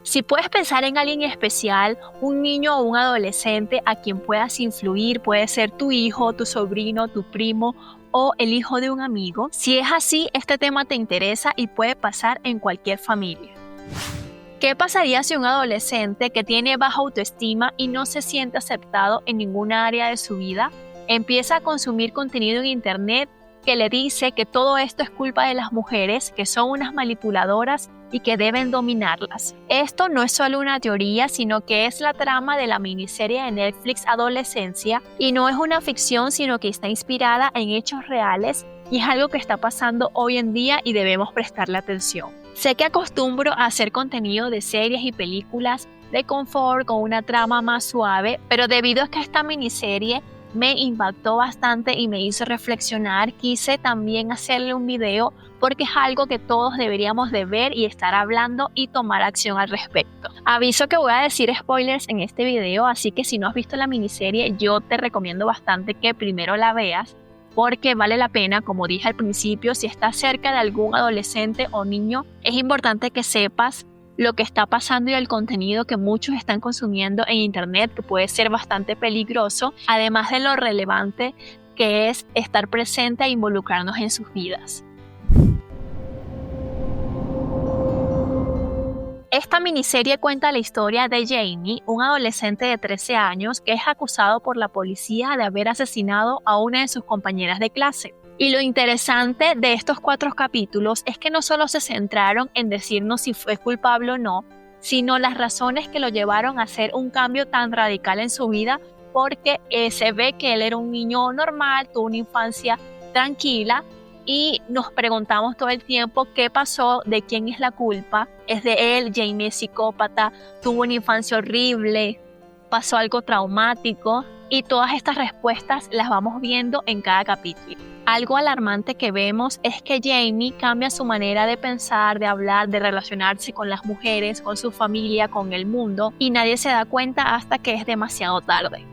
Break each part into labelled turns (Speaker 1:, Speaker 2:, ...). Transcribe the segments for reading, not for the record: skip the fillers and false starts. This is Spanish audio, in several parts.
Speaker 1: Si puedes pensar en alguien especial, un niño o un adolescente a quien puedas influir, puede ser tu hijo, tu sobrino, tu primo o el hijo de un amigo. Si es así, este tema te interesa y puede pasar en cualquier familia. ¿Qué pasaría si un adolescente que tiene baja autoestima y no se siente aceptado en ninguna área de su vida empieza a consumir contenido en internet que le dice que todo esto es culpa de las mujeres, que son unas manipuladoras y que deben dominarlas? Esto no es solo una teoría, sino que es la trama de la miniserie de Netflix Adolescencia, y no es una ficción, sino que está inspirada en hechos reales y es algo que está pasando hoy en día y debemos prestarle atención. Sé que acostumbro a hacer contenido de series y películas de confort con una trama más suave, pero debido a que esta miniserie me impactó bastante y me hizo reflexionar, quise también hacerle un video porque es algo que todos deberíamos de ver y estar hablando y tomar acción al respecto. Aviso que voy a decir spoilers en este video, así que si no has visto la miniserie, yo te recomiendo bastante que primero la veas porque vale la pena. Como dije al principio, si estás cerca de algún adolescente o niño, es importante que sepas lo que está pasando y el contenido que muchos están consumiendo en internet, que puede ser bastante peligroso, además de lo relevante que es estar presente e involucrarnos en sus vidas. Esta miniserie cuenta la historia de Jamie, un adolescente de 13 años que es acusado por la policía de haber asesinado a una de sus compañeras de clase. Y lo interesante de estos 4 capítulos es que no solo se centraron en decirnos si fue culpable o no, sino las razones que lo llevaron a hacer un cambio tan radical en su vida, porque se ve que él era un niño normal, tuvo una infancia tranquila y nos preguntamos todo el tiempo qué pasó, de quién es la culpa. Es de él, Jamie es psicópata, tuvo una infancia horrible, pasó algo traumático, y todas estas respuestas las vamos viendo en cada capítulo. Algo alarmante que vemos es que Jamie cambia su manera de pensar, de hablar, de relacionarse con las mujeres, con su familia, con el mundo, y nadie se da cuenta hasta que es demasiado tarde.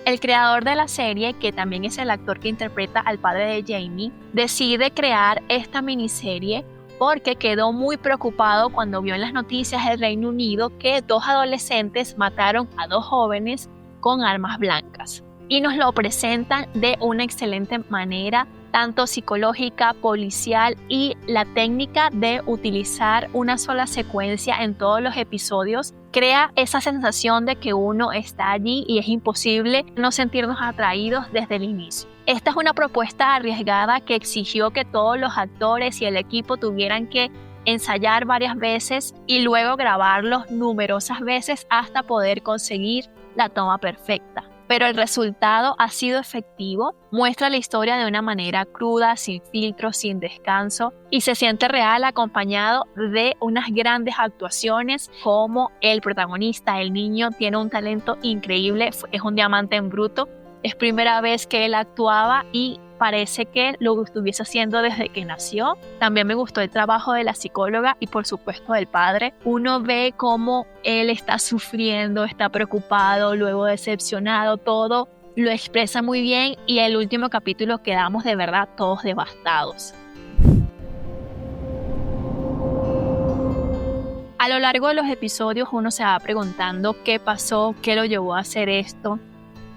Speaker 1: El creador de la serie, que también es el actor que interpreta al padre de Jamie, decide crear esta miniserie porque quedó muy preocupado cuando vio en las noticias del Reino Unido que 2 adolescentes mataron a 2 jóvenes con armas blancas. Y nos lo presentan de una excelente manera, tanto psicológica, policial, y la técnica de utilizar una sola secuencia en todos los episodios crea esa sensación de que uno está allí y es imposible no sentirnos atraídos desde el inicio. Esta es una propuesta arriesgada que exigió que todos los actores y el equipo tuvieran que ensayar varias veces y luego grabarlos numerosas veces hasta poder conseguir la toma perfecta. Pero el resultado ha sido efectivo, muestra la historia de una manera cruda, sin filtros, sin descanso, y se siente real, acompañado de unas grandes actuaciones como el protagonista, el niño, tiene un talento increíble, es un diamante en bruto. Es primera vez que él actuaba y parece que lo estuviese haciendo desde que nació. También me gustó el trabajo de la psicóloga y por supuesto del padre. Uno ve cómo él está sufriendo, está preocupado, luego decepcionado, todo lo expresa muy bien, y el último capítulo quedamos de verdad todos devastados. A lo largo de los episodios uno se va preguntando qué pasó, qué lo llevó a hacer esto.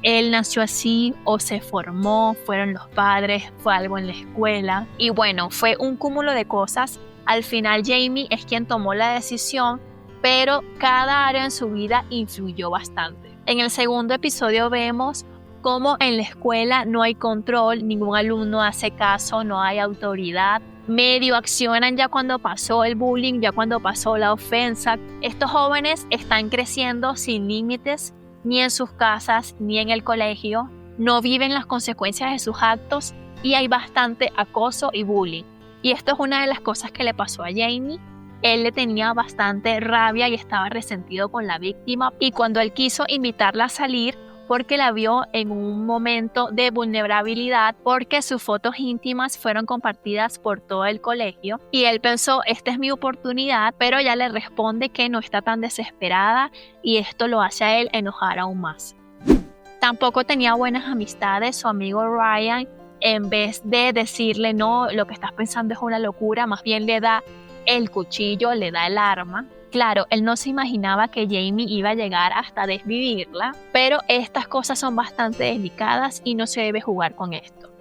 Speaker 1: Él nació así o se formó, fueron los padres, fue algo en la escuela. Y bueno, fue un cúmulo de cosas. Al final Jamie es quien tomó la decisión, pero cada área en su vida influyó bastante. En el segundo episodio vemos cómo en la escuela no hay control, ningún alumno hace caso, no hay autoridad. Medio accionan ya cuando pasó el bullying, ya cuando pasó la ofensa. Estos jóvenes están creciendo sin límites, ni en sus casas, ni en el colegio, no viven las consecuencias de sus actos y hay bastante acoso y bullying. Y esto es una de las cosas que le pasó a Jamie. Él le tenía bastante rabia y estaba resentido con la víctima, y cuando él quiso invitarla a salir porque la vio en un momento de vulnerabilidad, porque sus fotos íntimas fueron compartidas por todo el colegio, y él pensó, esta es mi oportunidad, pero ella le responde que no está tan desesperada y esto lo hace a él enojar aún más. Tampoco tenía buenas amistades. Su amigo Ryan, en vez de decirle no, lo que estás pensando es una locura, más bien le da el cuchillo, le da el arma. Claro, él no se imaginaba que Jamie iba a llegar hasta desvivirla, pero estas cosas son bastante delicadas y no se debe jugar con esto.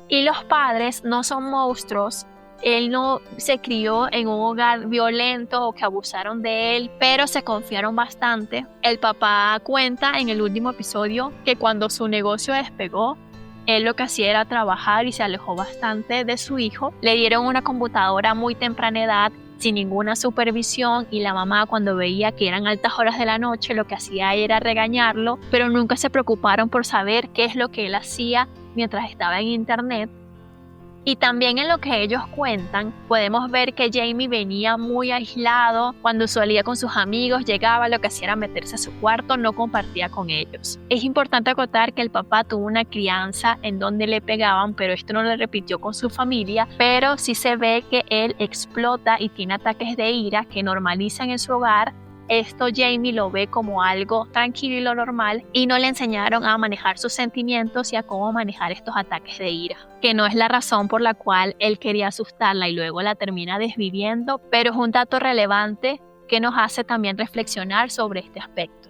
Speaker 1: Y los padres no son monstruos. Él no se crió en un hogar violento o que abusaron de él, pero se confiaron bastante. El papá cuenta en el último episodio que cuando su negocio despegó, él lo que hacía era trabajar y se alejó bastante de su hijo. Le dieron una computadora a muy temprana edad, sin ninguna supervisión, y la mamá, cuando veía que eran altas horas de la noche, lo que hacía era regañarlo, pero nunca se preocuparon por saber qué es lo que él hacía mientras estaba en internet. Y también en lo que ellos cuentan, podemos ver que Jamie venía muy aislado. Cuando salía con sus amigos, llegaba, lo que hacía era meterse a su cuarto, no compartía con ellos. Es importante acotar que el papá tuvo una crianza en donde le pegaban, pero esto no lo repitió con su familia, pero sí se ve que él explota y tiene ataques de ira que normalizan en su hogar. Esto Jamie lo ve como algo tranquilo y lo normal, y no le enseñaron a manejar sus sentimientos y a cómo manejar estos ataques de ira, que no es la razón por la cual él quería asustarla y luego la termina desviviendo, pero es un dato relevante que nos hace también reflexionar sobre este aspecto.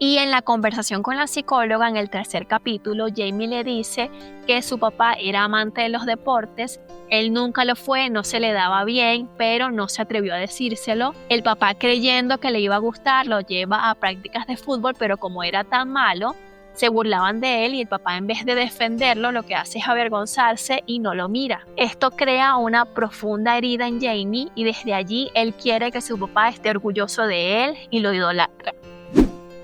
Speaker 1: Y en la conversación con la psicóloga en el tercer capítulo, Jamie le dice que su papá era amante de los deportes. Él nunca lo fue, no se le daba bien, pero no se atrevió a decírselo. El papá, creyendo que le iba a gustar, lo lleva a prácticas de fútbol, pero como era tan malo, se burlaban de él y el papá, en vez de defenderlo, lo que hace es avergonzarse y no lo mira. Esto crea una profunda herida en Jamie y desde allí él quiere que su papá esté orgulloso de él y lo idolatra.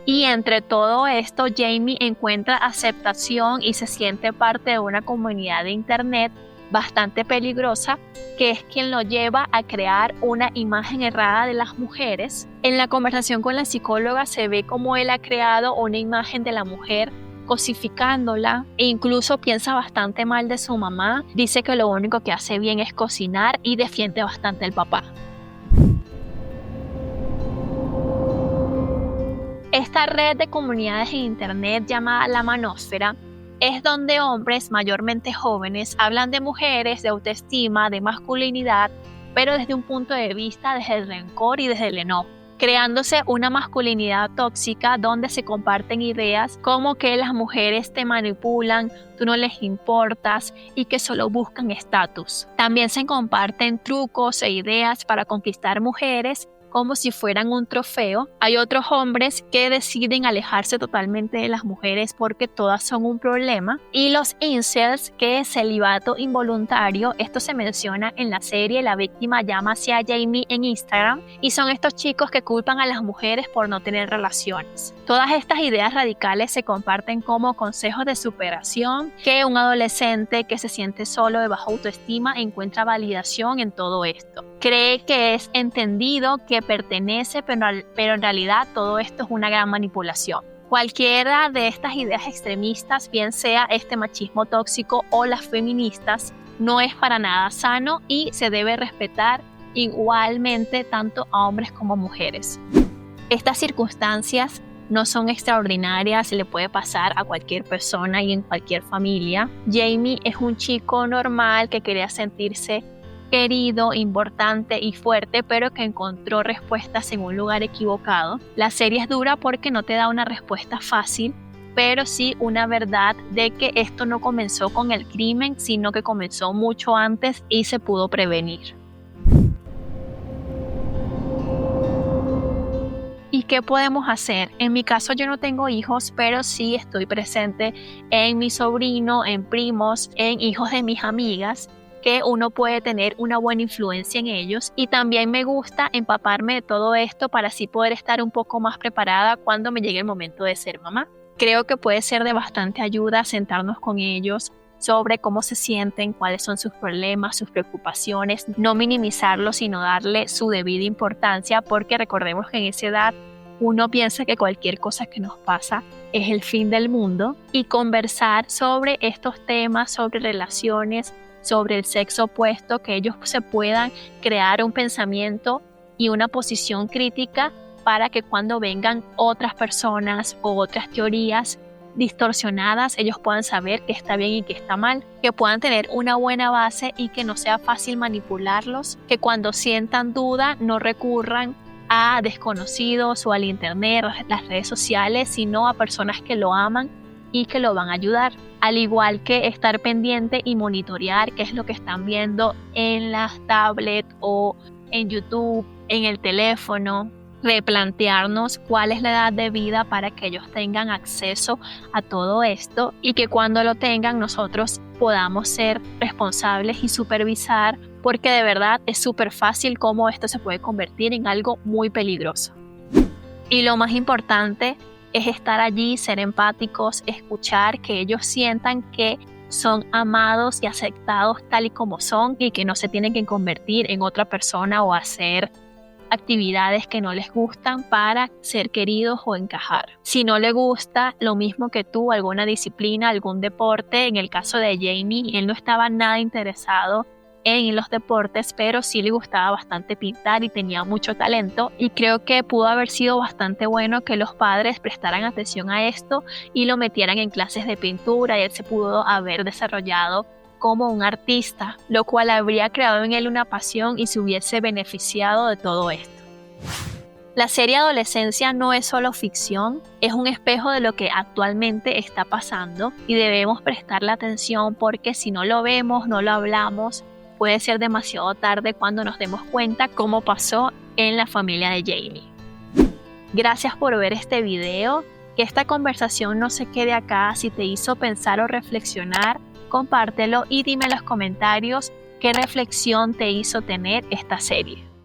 Speaker 1: Y entre todo esto, Jamie encuentra aceptación y se siente parte de una comunidad de internet bastante peligrosa, que es quien lo lleva a crear una imagen errada de las mujeres. En la conversación con la psicóloga se ve cómo él ha creado una imagen de la mujer cosificándola, e incluso piensa bastante mal de su mamá. Dice que lo único que hace bien es cocinar y defiende bastante al papá. Esta red de comunidades en internet llamada la manósfera es donde hombres, mayormente jóvenes, hablan de mujeres, de autoestima, de masculinidad, pero desde un punto de vista desde el rencor y desde el enojo, creándose una masculinidad tóxica donde se comparten ideas como que las mujeres te manipulan, tú no les importas y que solo buscan estatus. También se comparten trucos e ideas para conquistar mujeres como si fueran un trofeo. Hay otros hombres que deciden alejarse totalmente de las mujeres porque todas son un problema. Y los incels, que es celibato involuntario. Esto se menciona en la serie. La víctima llama hacia Jamie en Instagram y son estos chicos que culpan a las mujeres por no tener relaciones. Todas estas ideas radicales se comparten como consejos de superación, que un adolescente que se siente solo, de baja autoestima, encuentra validación en todo esto. Cree que es entendido, que pertenece, pero en realidad todo esto es una gran manipulación. Cualquiera de estas ideas extremistas, bien sea este machismo tóxico o las feministas, no es para nada sano y se debe respetar igualmente tanto a hombres como a mujeres. Estas circunstancias no son extraordinarias, le puede pasar a cualquier persona y en cualquier familia. Jamie es un chico normal que quería sentirse querido, importante y fuerte, pero que encontró respuestas en un lugar equivocado. La serie es dura porque no te da una respuesta fácil, pero sí una verdad de que esto no comenzó con el crimen, sino que comenzó mucho antes y se pudo prevenir. ¿Y qué podemos hacer? En mi caso yo no tengo hijos, pero sí estoy presente en mi sobrino, en primos, en hijos de mis amigas, que uno puede tener una buena influencia en ellos, y también me gusta empaparme de todo esto para así poder estar un poco más preparada cuando me llegue el momento de ser mamá. Creo que puede ser de bastante ayuda sentarnos con ellos sobre cómo se sienten, cuáles son sus problemas, sus preocupaciones, no minimizarlos, sino darle su debida importancia, porque recordemos que en esa edad uno piensa que cualquier cosa que nos pasa es el fin del mundo, y conversar sobre estos temas, sobre relaciones, sobre el sexo opuesto, que ellos se puedan crear un pensamiento y una posición crítica para que cuando vengan otras personas o otras teorías distorsionadas, ellos puedan saber qué está bien y qué está mal, que puedan tener una buena base y que no sea fácil manipularlos, que cuando sientan duda no recurran a desconocidos o al internet, las redes sociales, sino a personas que lo aman y que lo van a ayudar. Al igual que estar pendiente y monitorear qué es lo que están viendo en las tablets o en YouTube, en el teléfono, replantearnos cuál es la edad de vida para que ellos tengan acceso a todo esto y que cuando lo tengan nosotros podamos ser responsables y supervisar, porque de verdad es súper fácil cómo esto se puede convertir en algo muy peligroso. Y lo más importante es estar allí, ser empáticos, escuchar, que ellos sientan que son amados y aceptados tal y como son y que no se tienen que convertir en otra persona o hacer actividades que no les gustan para ser queridos o encajar. Si no le gusta lo mismo que tú, alguna disciplina, algún deporte, en el caso de Jamie, él no estaba nada interesado en los deportes, pero sí le gustaba bastante pintar y tenía mucho talento, y creo que pudo haber sido bastante bueno que los padres prestaran atención a esto y lo metieran en clases de pintura y él se pudo haber desarrollado como un artista, lo cual habría creado en él una pasión y se hubiese beneficiado de todo esto. La serie Adolescencia no es solo ficción, es un espejo de lo que actualmente está pasando y debemos prestarle atención, porque si no lo vemos, no lo hablamos, puede ser demasiado tarde cuando nos demos cuenta cómo pasó en la familia de Jamie. Gracias por ver este video, que esta conversación no se quede acá. Si te hizo pensar o reflexionar, compártelo y dime en los comentarios qué reflexión te hizo tener esta serie.